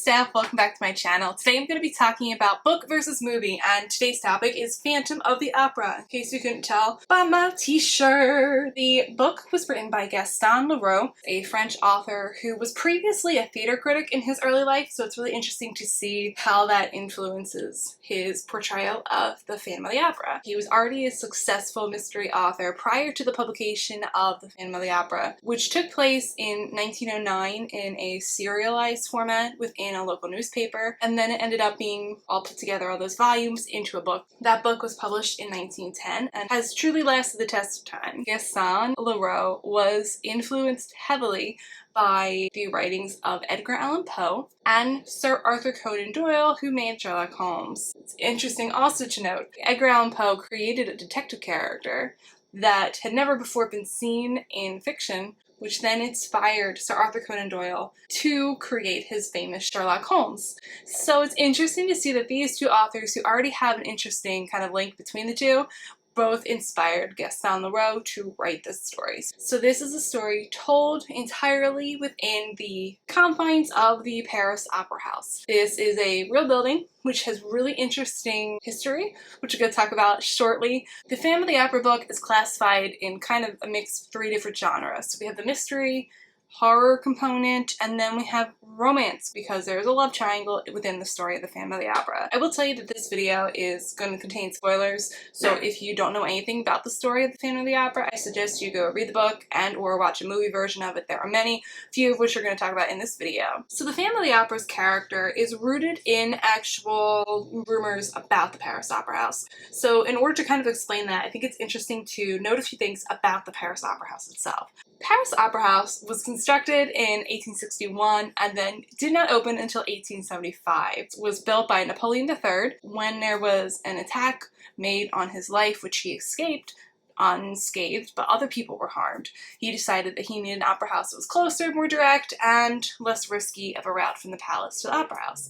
Steph, welcome back to my channel. Today I'm going to be talking about book versus movie, and today's topic is Phantom of the Opera, in case you couldn't tell by my t-shirt. The book was written by Gaston Leroux, a French author who was previously a theater critic in his early life, so it's really interesting to see how that influences his portrayal of the Phantom of the Opera. He was already a successful mystery author prior to the publication of the Phantom of the Opera, which took place in 1909 in a serialized format within a local newspaper, and then it ended up being all put together, all those volumes, into a book. That book was published in 1910 and has truly lasted the test of time. Gaston Leroux was influenced heavily by the writings of Edgar Allan Poe and Sir Arthur Conan Doyle, who made Sherlock Holmes. It's interesting also to note, Edgar Allan Poe created a detective character that had never before been seen in fiction, which then inspired Sir Arthur Conan Doyle to create his famous Sherlock Holmes. So it's interesting to see that these two authors, who already have an interesting kind of link between the two, both inspired Gaston Leroux to write this story. So this is a story told entirely within the confines of the Paris Opera House. This is a real building which has really interesting history, which we're going to talk about shortly. The Phantom of the Opera book is classified in kind of a mix of three different genres. So we have the mystery, horror component, and then we have romance, because there's a love triangle within the story of the Phantom of the Opera. I will tell you that this video is going to contain spoilers, so if you don't know anything about the story of the Phantom of the Opera, I suggest you go read the book and or watch a movie version of it. There are many, few of which we're going to talk about in this video. So the Phantom of the Opera's character is rooted in actual rumors about the Paris Opera House. So in order to kind of explain that, I think it's interesting to note a few things about the Paris Opera House itself. Paris Opera House was constructed in 1861 and then did not open until 1875. It was built by Napoleon III when there was an attack made on his life, which he escaped unscathed, but other people were harmed. He decided that he needed an opera house that was closer, more direct, and less risky of a route from the palace to the opera house.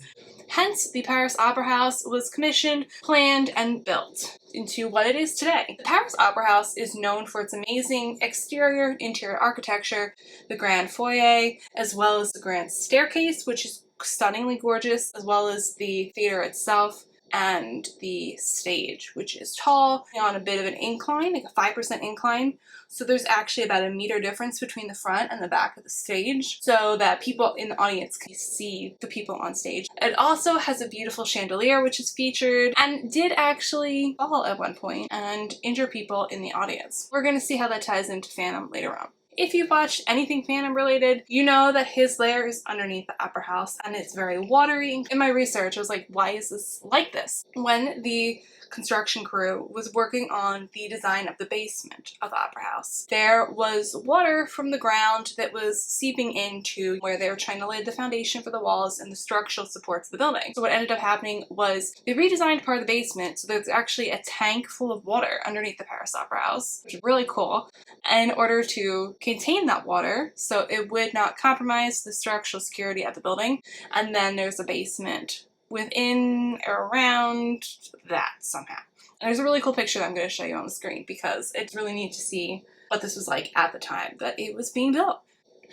Hence, the Paris Opera House was commissioned, planned, and built into what it is today. The Paris Opera House is known for its amazing exterior and interior architecture, the grand foyer, as well as the grand staircase, which is stunningly gorgeous, as well as the theater itself, and the stage, which is tall, on a bit of an incline, like a 5% incline. So there's actually about a meter difference between the front and the back of the stage, so that people in the audience can see the people on stage. It also has a beautiful chandelier, which is featured and did actually fall at one point and injure people in the audience. We're going to see how that ties into Phantom later on. If you've watched anything Phantom related, you know that his lair is underneath the opera house and it's very watery. In my research, I was like, why is this like this? When the construction crew was working on the design of the basement of the opera house, there was water from the ground that was seeping into where they were trying to lay the foundation for the walls and the structural supports of the building. So what ended up happening was they redesigned part of the basement so there's actually a tank full of water underneath the Paris Opera House, which is really cool, in order to contain that water so it would not compromise the structural security of the building. And then there's a basement within or around that somehow. And there's a really cool picture that I'm going to show you on the screen because it's really neat to see what this was like at the time that it was being built.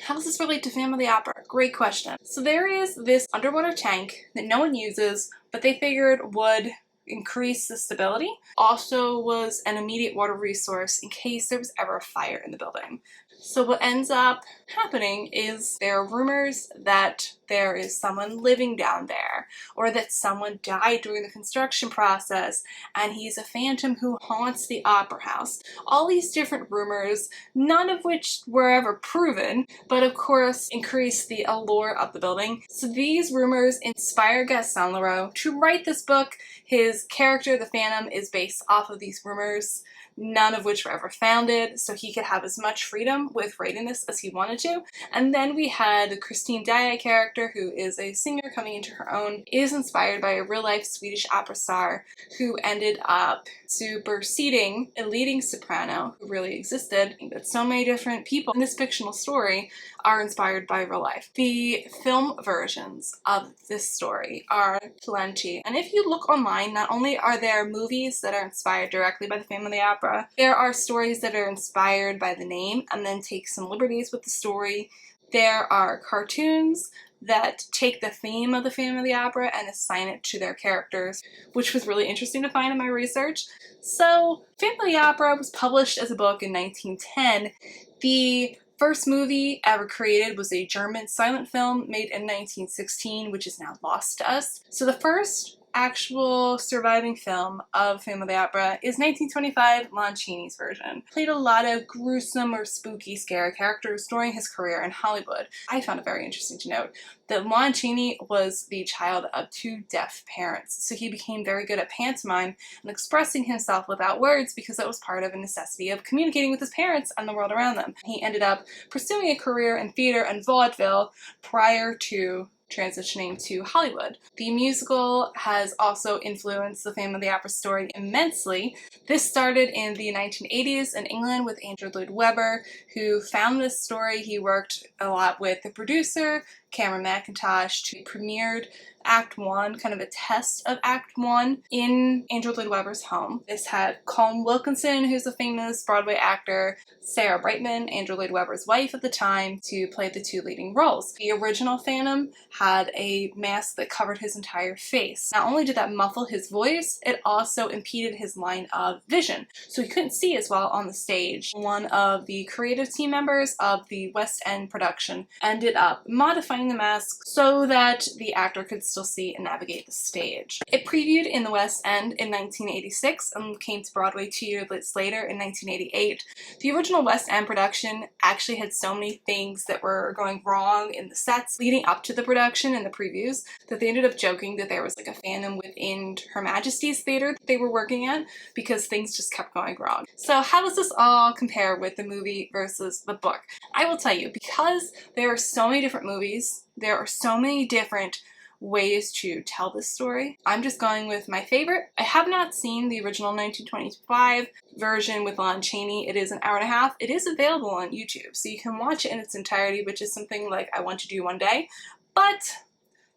How does this relate to Phantom of the Opera? Great question. So there is this underwater tank that no one uses, but they figured would increase the stability. Also was an immediate water resource in case there was ever a fire in the building. So what ends up happening is there are rumors that there is someone living down there, or that someone died during the construction process and he's a phantom who haunts the opera house. All these different rumors, none of which were ever proven, but of course increase the allure of the building. So these rumors inspired Gaston Leroux to write this book. His character, the Phantom, is based off of these rumors, none of which were ever founded, so he could have as much freedom with writing this as he wanted to. And then we had Christine Daae character, who is a singer coming into her own, is inspired by a real-life Swedish opera star who ended up superseding a leading soprano who really existed. But so many different people in this fictional story are inspired by real life. The film versions of this story are plenty, and if you look online, not only are there movies that are inspired directly by the Phantom of the Opera, there are stories that are inspired by the name and then take some liberties with the story. There are cartoons that take the theme of the Phantom of the Opera and assign it to their characters, which was really interesting to find in my research. So, Phantom of the Opera was published as a book in 1910. The first movie ever created was a German silent film made in 1916, which is now lost to us. So the first actual surviving film of Phantom of the Opera is 1925 Lon Chaney's version. Played a lot of gruesome or spooky scary characters during his career in Hollywood. I found it very interesting to note that Lon Chaney was the child of two deaf parents, so he became very good at pantomime and expressing himself without words because that was part of a necessity of communicating with his parents and the world around them. He ended up pursuing a career in theater and vaudeville prior to transitioning to Hollywood. The musical has also influenced the Phantom of the Opera story immensely. This started in the 1980s in England with Andrew Lloyd Webber, who found this story. He worked a lot with the producer, Cameron Mackintosh, who premiered Act 1, kind of a test of Act 1 in Andrew Lloyd Webber's home. This had Colm Wilkinson, who's a famous Broadway actor, Sarah Brightman, Andrew Lloyd Webber's wife at the time, to play the two leading roles. The original Phantom had a mask that covered his entire face. Not only did that muffle his voice, it also impeded his line of vision, so he couldn't see as well on the stage. One of the creative team members of the West End production ended up modifying the mask so that the actor could still see and navigate the stage. It previewed in the West End in 1986 and came to Broadway 2 years later in 1988. The original West End production actually had so many things that were going wrong in the sets leading up to the production and the previews that they ended up joking that there was like a phantom within Her Majesty's theater that they were working at because things just kept going wrong. So how does this all compare with the movie versus the book? I will tell you, because there are so many different movies, there are so many different ways to tell this story, I'm just going with my favorite. I have not seen the original 1925 version with Lon Chaney. It is an hour and a half. It is available on YouTube, so you can watch it in its entirety, which is something like I want to do one day, but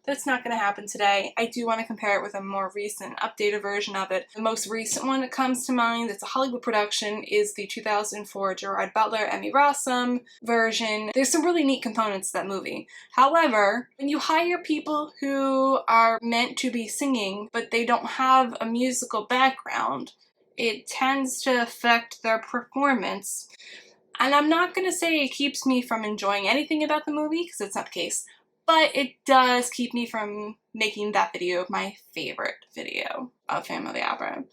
that's not going to happen today. I do want to compare it with a more recent, updated version of it. The most recent one that comes to mind that's a Hollywood production is the 2004 Gerard Butler, Emmy Rossum version. There's some really neat components to that movie. However, when you hire people who are meant to be singing, but they don't have a musical background, it tends to affect their performance. And I'm not going to say it keeps me from enjoying anything about the movie, because that's not the case. But it does keep me from making that video my favorite video of Phantom of the Opera.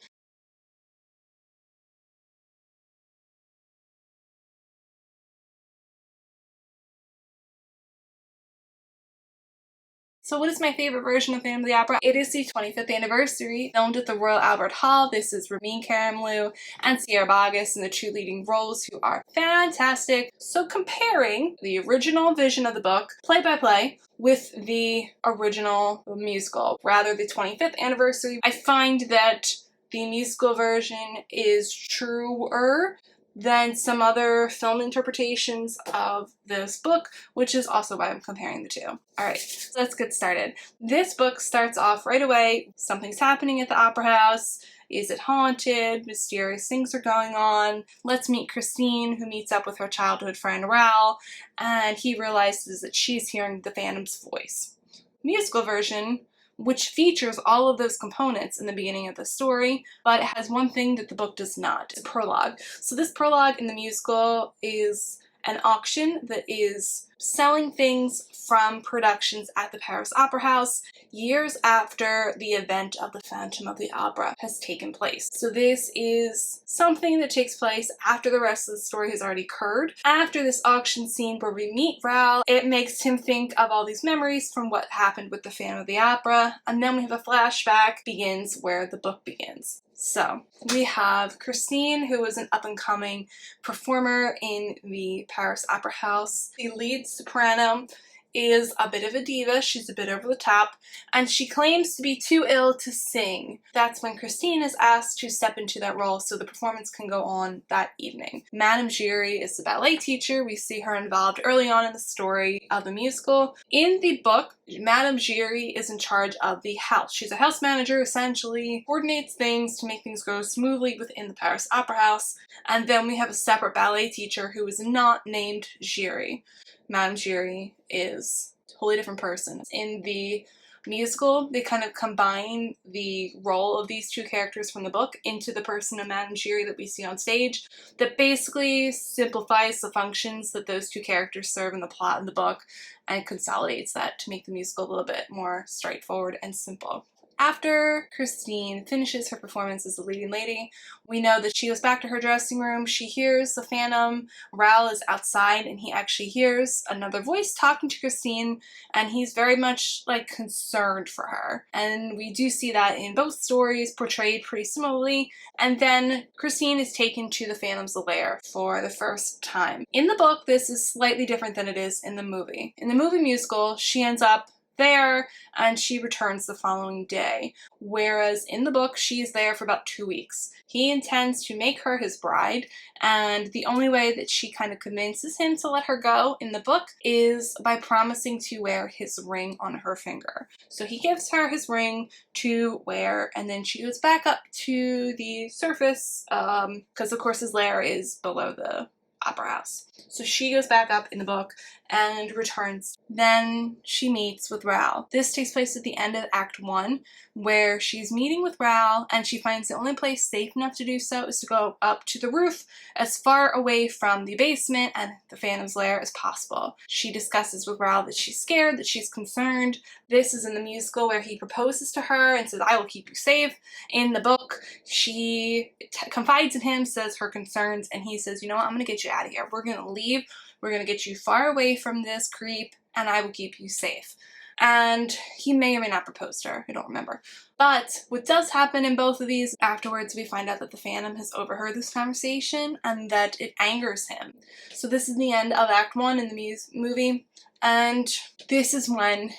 So what is my favorite version of Phantom of the Opera? It is the 25th anniversary, filmed at the Royal Albert Hall. This is Ramin Karimloo and Sierra Boggess in the two leading roles, who are fantastic. So comparing the original vision of the book, play by play, with the original musical, rather the 25th anniversary, I find that the musical version is truer than some other film interpretations of this book, which is also why I'm comparing the two. Alright, so let's get started. This book starts off right away. Something's happening at the opera house. Is it haunted? Mysterious things are going on. Let's meet Christine, who meets up with her childhood friend Raoul, and he realizes that she's hearing the Phantom's voice. Musical version, which features all of those components in the beginning of the story, but it has one thing that the book does not, a prologue. So this prologue in the musical is an auction that is selling things from productions at the Paris Opera House years after the event of the Phantom of the Opera has taken place. So this is something that takes place after the rest of the story has already occurred. After this auction scene where we meet Raoul, it makes him think of all these memories from what happened with the Phantom of the Opera, and then we have a flashback begins where the book begins. So we have Christine, who is an up-and-coming performer in the Paris Opera House. The lead soprano is a bit of a diva. She's a bit over the top, and she claims to be too ill to sing. That's when Christine is asked to step into that role so the performance can go on that evening. Madame Giry is the ballet teacher. We see her involved early on in the story of the musical. In the book, Madame Giry is in charge of the house. She's a house manager, essentially, coordinates things to make things go smoothly within the Paris Opera House. And then we have a separate ballet teacher who is not named Giry. Madame Giry is totally different person. In the musical, they kind of combine the role of these two characters from the book into the person of Madame Giry that we see on stage, that basically simplifies the functions that those two characters serve in the plot in the book and consolidates that to make the musical a little bit more straightforward and simple. After Christine finishes her performance as the leading lady, we know that she goes back to her dressing room. She hears the Phantom. Raoul is outside, and he actually hears another voice talking to Christine, and he's very much like concerned for her. And we do see that in both stories portrayed pretty similarly. And then Christine is taken to the Phantom's lair for the first time. In the book, this is slightly different than it is in the movie. In the movie musical, she ends up there and she returns the following day, whereas in the book she is there for about 2 weeks. He intends to make her his bride, and the only way that she kind of convinces him to let her go in the book is by promising to wear his ring on her finger. So he gives her his ring to wear, and then she goes back up to the surface because of course his lair is below the opera house. So she goes back up in the book and returns. Then she meets with Raoul. This takes place at the end of Act 1, where she's meeting with Raoul, and she finds the only place safe enough to do so is to go up to the roof as far away from the basement and the Phantom's lair as possible. She discusses with Raoul that she's scared, that she's concerned. This is in the musical where he proposes to her and says, "I will keep you safe." In the book, she confides in him, says her concerns, and he says, "You know what, I'm gonna get you out of here. We're gonna leave. We're gonna get you far away from this creep, and I will keep you safe." And he may or may not propose to her, I don't remember. But what does happen in both of these, afterwards we find out that the Phantom has overheard this conversation and that it angers him. So this is the end of Act 1 in the movie, and this is when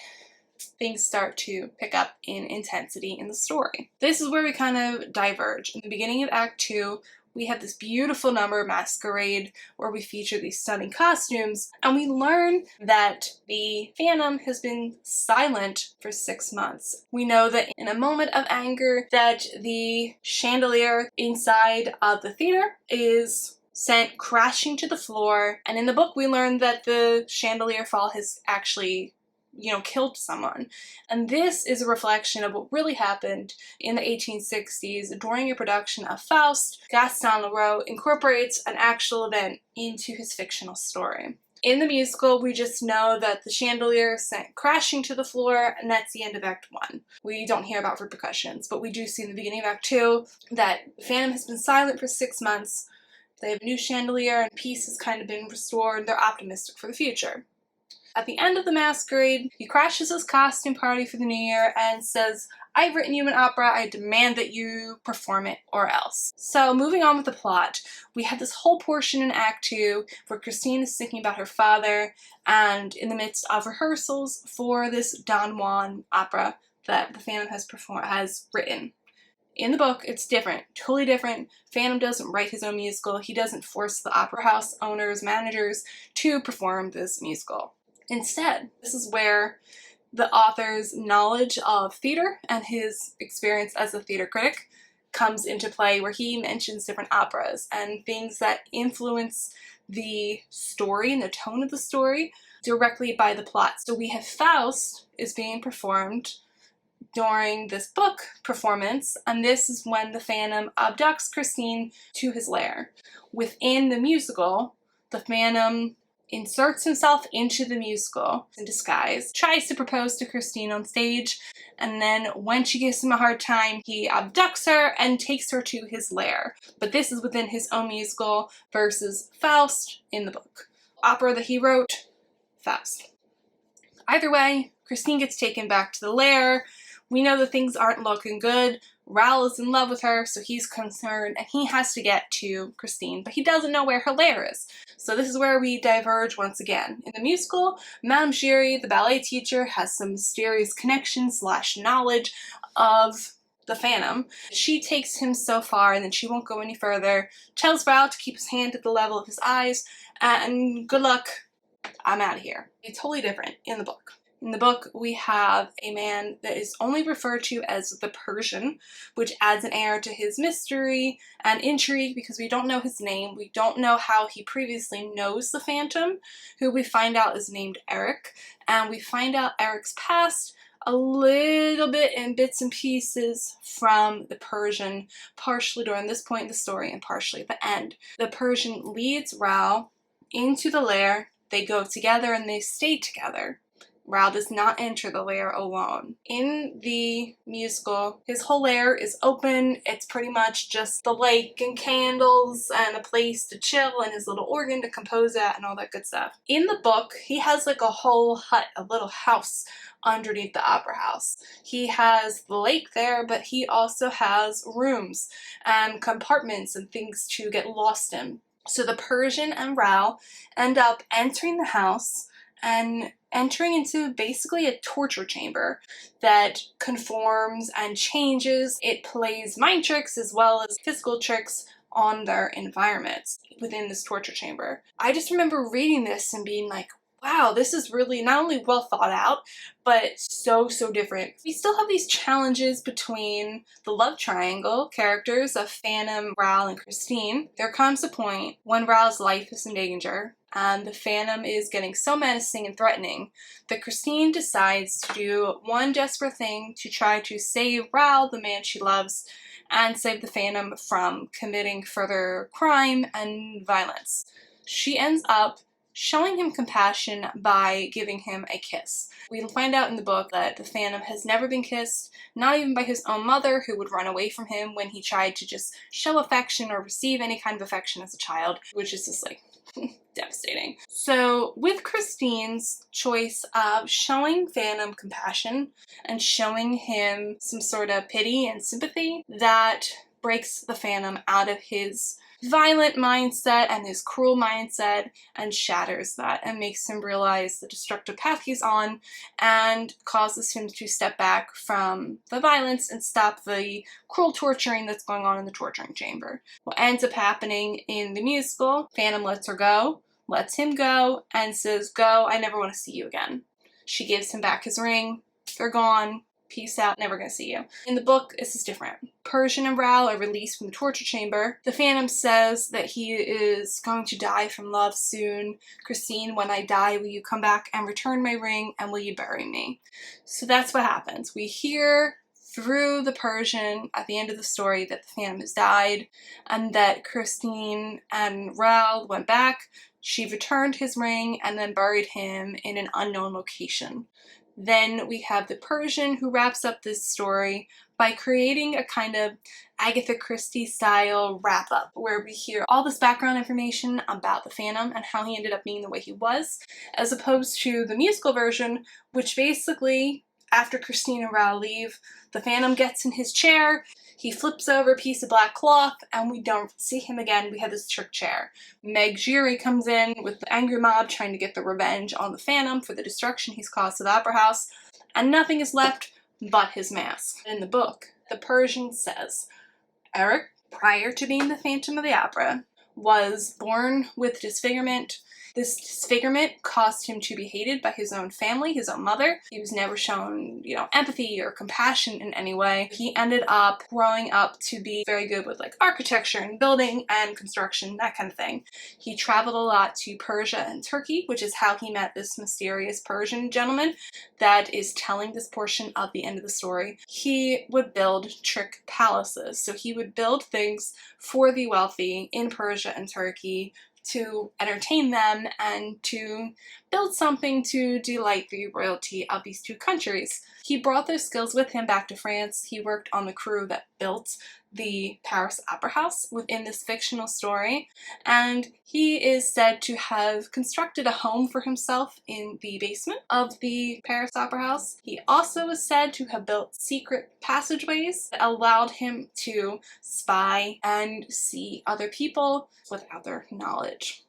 things start to pick up in intensity in the story. This is where we kind of diverge. In the beginning of Act 2, we have this beautiful number, Masquerade, where we feature these stunning costumes, and we learn that the Phantom has been silent for 6 months. We know that in a moment of anger that the chandelier inside of the theater is sent crashing to the floor, and in the book we learn that the chandelier fall has actually killed someone. And this is a reflection of what really happened in the 1860s during a production of Faust. Gaston Leroux incorporates an actual event into his fictional story. In the musical, we just know that the chandelier sent crashing to the floor, and that's the end of Act 1. We don't hear about repercussions, but we do see in the beginning of Act 2 that the Phantom has been silent for 6 months. They have a new chandelier, and peace has kind of been restored. They're optimistic for the future. At the end of the Masquerade, he crashes his costume party for the new year and says, "I've written you an opera, I demand that you perform it or else." So moving on with the plot, we have this whole portion in Act 2 where Christine is thinking about her father and in the midst of rehearsals for this Don Juan opera that the Phantom has written. In the book, it's different, totally different. Phantom doesn't write his own musical. He doesn't force the opera house owners, managers to perform this musical. Instead, this is where the author's knowledge of theater and his experience as a theater critic comes into play, where he mentions different operas and things that influence the story and the tone of the story directly by the plot. So we have Faust is being performed during this book performance, and this is when the Phantom abducts Christine to his lair. Within the musical, the Phantom inserts himself into the musical in disguise, tries to propose to Christine on stage, and then when she gives him a hard time, he abducts her and takes her to his lair. But this is within his own musical versus Faust in the book. Opera that he wrote, Faust. Either way, Christine gets taken back to the lair. We know that things aren't looking good. Raoul is in love with her, so he's concerned, and he has to get to Christine, but he doesn't know where her lair is. So this is where we diverge once again. In the musical, Madame Giry, the ballet teacher, has some mysterious connection/knowledge of the Phantom. She takes him so far, and then she won't go any further, tells Raoul to keep his hand at the level of his eyes, and good luck, I'm out of here. It's totally different in the book. In the book, we have a man that is only referred to as the Persian, which adds an air to his mystery and intrigue because we don't know his name. We don't know how he previously knows the Phantom, who we find out is named Eric, and we find out Eric's past a little bit in bits and pieces from the Persian, partially during this point in the story and partially at the end. The Persian leads Raoul into the lair. They go together and they stay together. Raoul does not enter the lair alone. In the musical, his whole lair is open. It's pretty much just the lake and candles and a place to chill and his little organ to compose at and all that good stuff. In the book, he has like a whole hut, a little house underneath the opera house. He has the lake there, but he also has rooms and compartments and things to get lost in. So the Persian and Raoul end up entering the house and entering into basically a torture chamber that conforms and changes. It plays mind tricks as well as physical tricks on their environments within this torture chamber. I just remember reading this and being like, wow, this is really not only well thought out, but so different. We still have these challenges between the love triangle characters of Phantom, Raoul, and Christine. There comes a point when Raoul's life is in danger, and the Phantom is getting so menacing and threatening that Christine decides to do one desperate thing to try to save Raoul, the man she loves, and save the Phantom from committing further crime and violence. She ends up showing him compassion by giving him a kiss. We find out in the book that the Phantom has never been kissed, not even by his own mother, who would run away from him when he tried to just show affection or receive any kind of affection as a child, which is just like devastating. So with Christine's choice of showing Phantom compassion and showing him some sort of pity and sympathy, that breaks the Phantom out of his violent mindset and his cruel mindset and shatters that and makes him realize the destructive path he's on and causes him to step back from the violence and stop the cruel torturing that's going on in the torturing chamber. What ends up happening in the musical, Phantom lets him go, and says, "Go, I never want to see you again." She gives him back his ring. They're gone. Peace out, never gonna see you. In the book, this is different. Persian and Raoul are released from the torture chamber. The Phantom says that he is going to die from love soon. "Christine, when I die, will you come back and return my ring, and will you bury me?" So that's what happens. We hear through the Persian at the end of the story that the Phantom has died and that Christine and Raoul went back. She returned his ring and then buried him in an unknown location. Then we have the Persian, who wraps up this story by creating a kind of Agatha Christie style wrap-up where we hear all this background information about the Phantom and how he ended up being the way he was, as opposed to the musical version, which basically, after Christine and Raoul leave, the Phantom gets in his chair, he flips over a piece of black cloth, and we don't see him again. We have this trick chair. Meg Giry comes in with the angry mob trying to get the revenge on the Phantom for the destruction he's caused to the opera house, and nothing is left but his mask. In the book, the Persian says, Eric, prior to being the Phantom of the Opera, was born with disfigurement. This disfigurement caused him to be hated by his own family, his own mother. He was never shown, empathy or compassion in any way. He ended up growing up to be very good with architecture and building and construction, that kind of thing. He traveled a lot to Persia and Turkey, which is how he met this mysterious Persian gentleman that is telling this portion of the end of the story. He would build trick palaces. So he would build things for the wealthy in Persia and Turkey to entertain them and to build something to delight the royalty of these two countries. He brought those skills with him back to France. He worked on the crew that built the Paris Opera House within this fictional story, and he is said to have constructed a home for himself in the basement of the Paris Opera House. He also is said to have built secret passageways that allowed him to spy and see other people without their knowledge.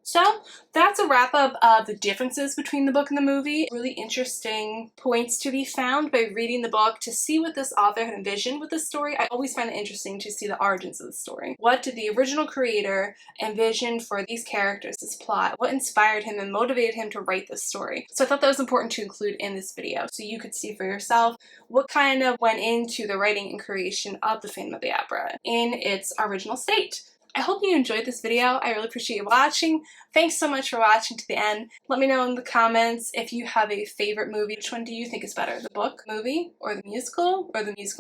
So that's a wrap up of the differences between the book and the movie. Really interesting points to be found by reading the book to see what this author had envisioned with the story. I always find it interesting to see the origins of the story. What did the original creator envision for these characters, this plot? What inspired him and motivated him to write this story? So I thought that was important to include in this video so you could see for yourself what kind of went into the writing and creation of the Phantom of the Opera in its original state. I hope you enjoyed this video. I really appreciate you watching. Thanks so much for watching to the end. Let me know in the comments if you have a favorite movie. Which one do you think is better? The book movie or the musical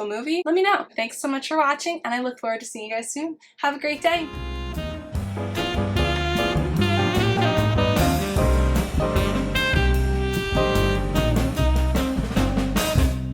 movie? Let me know. Thanks so much for watching and I look forward to seeing you guys soon. Have a great day.